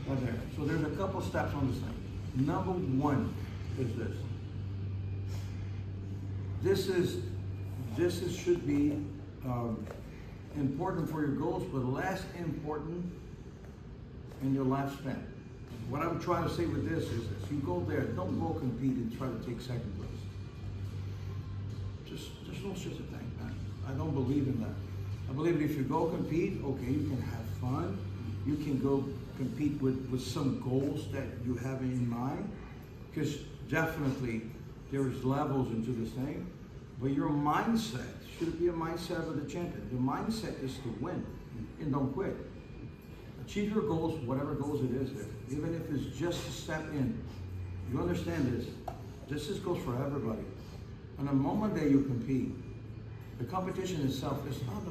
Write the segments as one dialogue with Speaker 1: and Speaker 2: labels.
Speaker 1: Right there. So there's a couple steps on this thing. Number one is this. This should be important for your goals, but less important in your lifespan. What I'm trying to say with this is this. You go there, don't go compete and try to take second place. There's no such a thing, man. I don't believe in that. I believe that if you go compete, okay, you can have fun. You can go compete with some goals that you have in mind, because definitely there's levels into this thing, but your mindset should be a mindset of the champion. The mindset is to win and don't quit. Achieve your goals, whatever goals it is there, even if it's just a step in. You understand this? This goes for everybody. And the moment that you compete, the competition itself is not the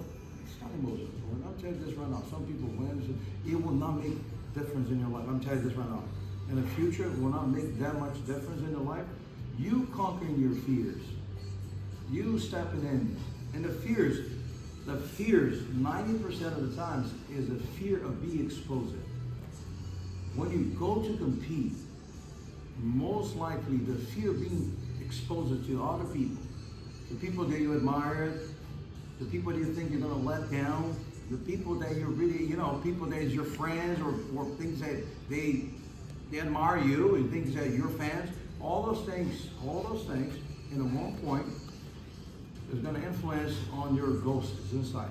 Speaker 1: most important. I'm telling you this right now. Some people win. It will not make difference in your life. I'm telling you this right now. In the future, it will not make that much difference in your life. You conquering your fears. You stepping in. And the fears, 90% of the times, is the fear of being exposed. When you go to compete, most likely the fear of being exposed to other people, the people that you admire, the people that you think you're going to let down, the people that you're really, people that is your friends or things that they admire you and things that you're fans, all those things in at one point is going to influence on your ghosts inside.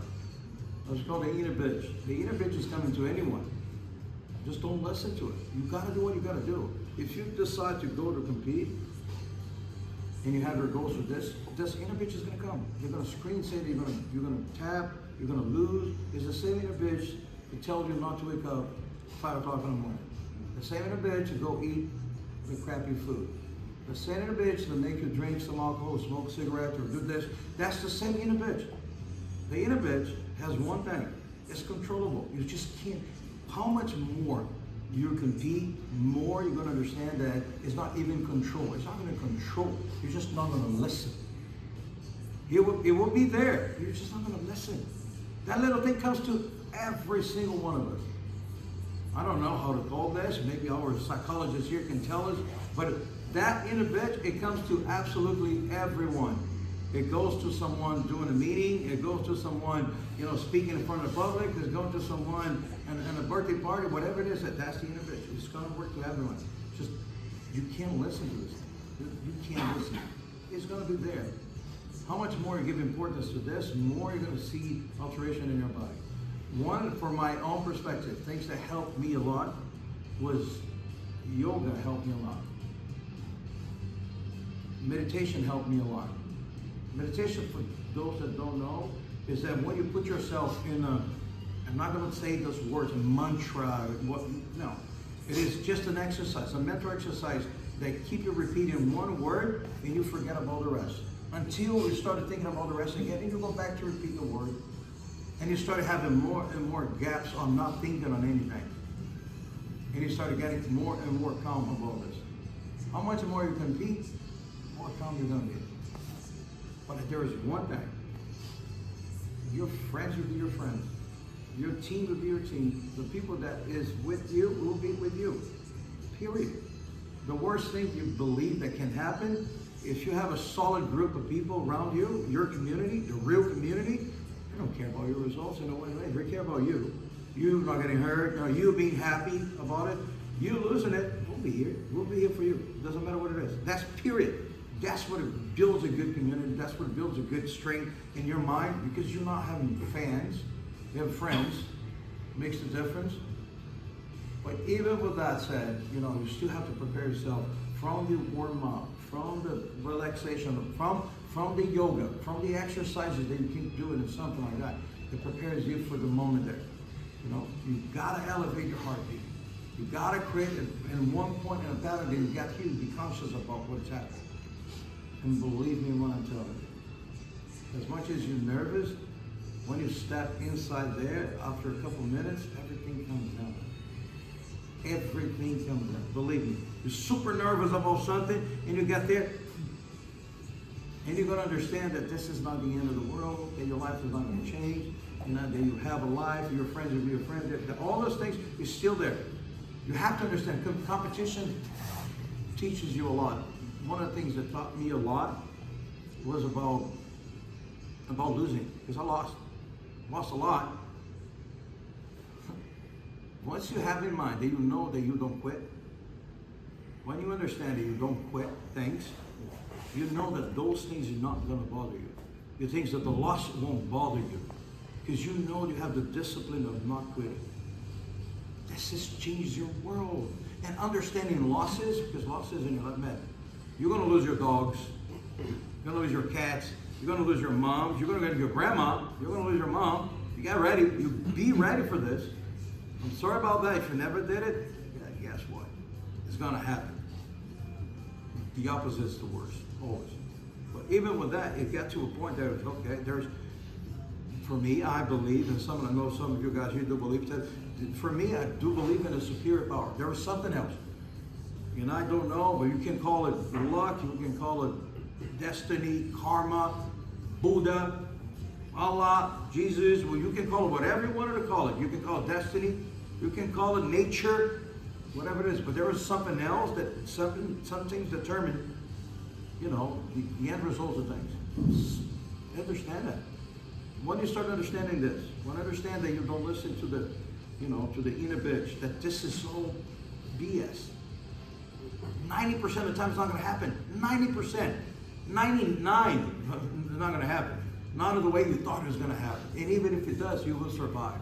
Speaker 1: Let's call the inner bitch. The inner bitch is coming to anyone. Just don't listen to it. You got to do what you got to do. If you decide to go to compete and you have your goals with this inner bitch is going to come. You're going to scream, say that you're going to tap, you're going to lose. It's the same inner bitch that tells you not to wake up 5 o'clock in the morning. The same inner bitch to go eat the crappy food. The same inner bitch to make you drink some alcohol, smoke a cigarette, or do this. That's the same inner bitch. The inner bitch has one thing. It's controllable. You just can't. How much more you compete, more you're going to understand that it's not even control. It's not going to control. You're just not going to listen. It will be there. You're just not going to listen. That little thing comes to every single one of us. I don't know how to call this. Maybe our psychologists here can tell us. But that inner bitch, it comes to absolutely everyone. It goes to someone doing a meeting. It goes to someone, speaking in front of the public. It's going to someone in a birthday party, whatever it is. That's the inner bitch. It's going to work to everyone. Just, you can't listen to this. You can't listen. It's going to be there. How much more you give importance to this, more you're going to see alteration in your body. One, from my own perspective, things that helped me a lot was yoga helped me a lot. Meditation helped me a lot. Meditation, for those that don't know, is that when you put yourself in I'm not going to say those words, a mantra, no. It is just an exercise, a mental exercise that keep you repeating one word and you forget about the rest. Until you started thinking about the rest again, and you go back to repeat the word. And you started having more and more gaps on not thinking on anything. And you started getting more and more calm about this. How much more you compete, more calm you're going to be. But there is one thing. Your friends will be your friends. Your team will be your team. The people that is with you will be with you. Period. The worst thing you believe that can happen, if you have a solid group of people around you, your community, the real community, they don't care about your results in a way. They care about you. You not getting hurt, you being happy about it. You losing it, we'll be here. We'll be here for you. Doesn't matter what it is. That's period. That's what it builds a good community. That's what builds a good strength in your mind, because you're not having fans. You have friends. Makes the difference. But even with that said, you still have to prepare yourself from the warm-up, from the relaxation, from the yoga, from the exercises that you keep doing and something like that. It prepares you for the moment there. You gotta elevate your heartbeat. You gotta create it in one point in a pattern that you got you to be conscious about what's happening. And believe me when I'm telling you. As much as you're nervous, when you step inside there, after a couple minutes, everything comes down. Everything comes down. Believe me. You're super nervous about something, and you get there, and you're going to understand that this is not the end of the world, that your life is not going to change, that you have a life, your friends will be your friends, that all those things is still there. You have to understand, competition teaches you a lot. One of the things that taught me a lot was about losing, because I lost a lot. Once you have in mind that you know that you don't quit, when you understand that you don't quit things, you know that those things are not going to bother you. You think that the loss won't bother you, because you know you have the discipline of not quitting. This just changes your world. And understanding losses, because losses in your life, man, you're going to lose your dogs, you're going to lose your cats, you're going to lose your moms, you're going to lose your grandma, you're going to lose your mom. You get ready, you be ready for this. I'm sorry about that. If you never did it, yeah, guess what? It's going to happen. The opposite is the worst, always. But even with that, it got to a point that it was okay. For me, I believe, and I know some of you guys here do believe that. For me, I do believe in a superior power. There was something else. And I don't know, but you can call it luck, you can call it destiny, karma, Buddha, Allah, Jesus. Well, you can call it whatever you wanted to call it. You can call it destiny, you can call it nature, whatever it is. But there was something else that some things determine, you know, the end results of things. Understand that. When you start understanding this, when you understand that you don't listen to the, you know, to the inner bitch, that this is all BS. 90% of the time it's not going to happen. 90%. 99 it's not going to happen. Not in the way you thought it was going to happen. And even if it does, you will survive.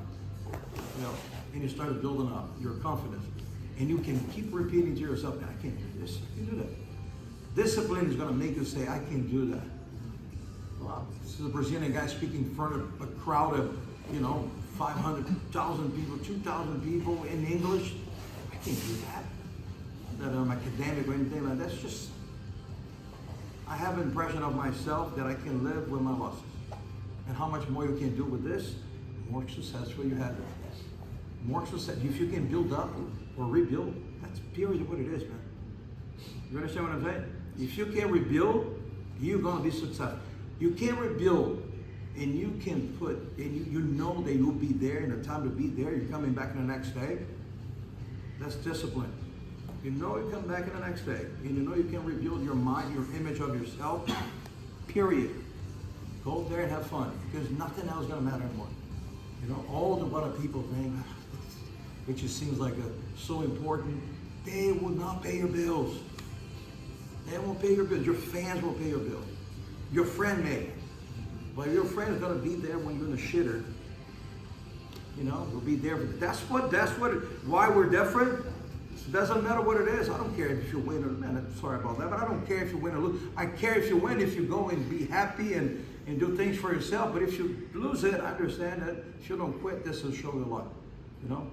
Speaker 1: You know, and you start building up your confidence. And you can keep repeating to yourself, I can't do this, I can do that. Discipline is going to make you say, I can do that. Well, this is a Brazilian guy speaking in front of a crowd of, you know, 500,000 people, 2,000 people in English. I can't do that. That I'm academic or anything like that. That's just, I have an impression of myself that I can live with my losses. And how much more you can do with this, more successful you have. More success. If you can build up or rebuild, that's period what it is, man. You understand what I'm saying? If you can rebuild, you're going to be successful. You can rebuild, and you can put, and you know that you'll be there in the time to be there. You're coming back in the next day. That's discipline. You know you come back in the next day, and you know you can rebuild your mind, your image of yourself, period. Go there and have fun, because nothing else is going to matter anymore. You know, all the what people think, it just seems like so important. They will not pay your bills. They won't pay your bills. Your fans won't pay your bills. Your friend may. But your friend is going to be there when you're in the shitter. You know, will be there. Why we're different. It doesn't matter what it is. I don't care if you win or man. I'm sorry about that, but I don't care if you win or lose. I care if you win, if you go and be happy and do things for yourself. But if you lose it, I understand that. If you don't quit, this will show you a lot. You know.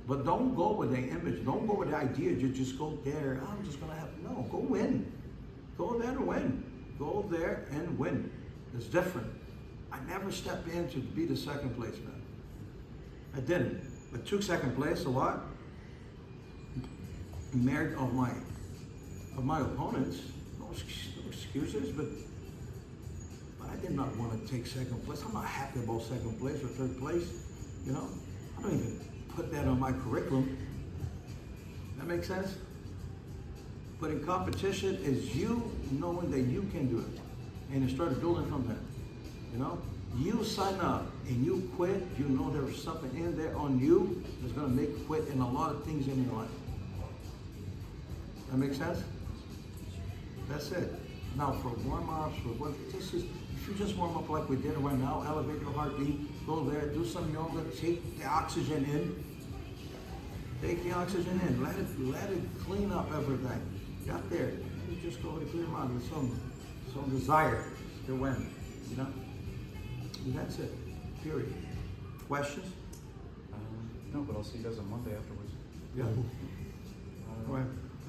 Speaker 1: But don't go with the image. Don't go with the idea. You just go there. I'm just going to have no. Go win. Go there and win. Go there and win. It's different. I never stepped in to be the second place man. I didn't. I took second place. So what? Married of my opponents. No excuses, but I did not want to take second place. I'm not happy about second place or third place. You know, I don't even put that on my curriculum. That makes sense? But in competition is you knowing that you can do it. And you start building from that. You know? You sign up and you quit, you know there's something in there on you that's going to make you quit in a lot of things in your life. That makes sense? That's it. Now for warm-ups, if you just warm up like we did right now, elevate your heartbeat, go there, do some yoga, take the oxygen in. Take the oxygen in. Let it clean up everything. Got there. You just go to clear mind with some desire to win. You know? And that's it. Period. Questions?
Speaker 2: No, but I'll see you guys on Monday afterwards.
Speaker 1: Yeah. Go ahead.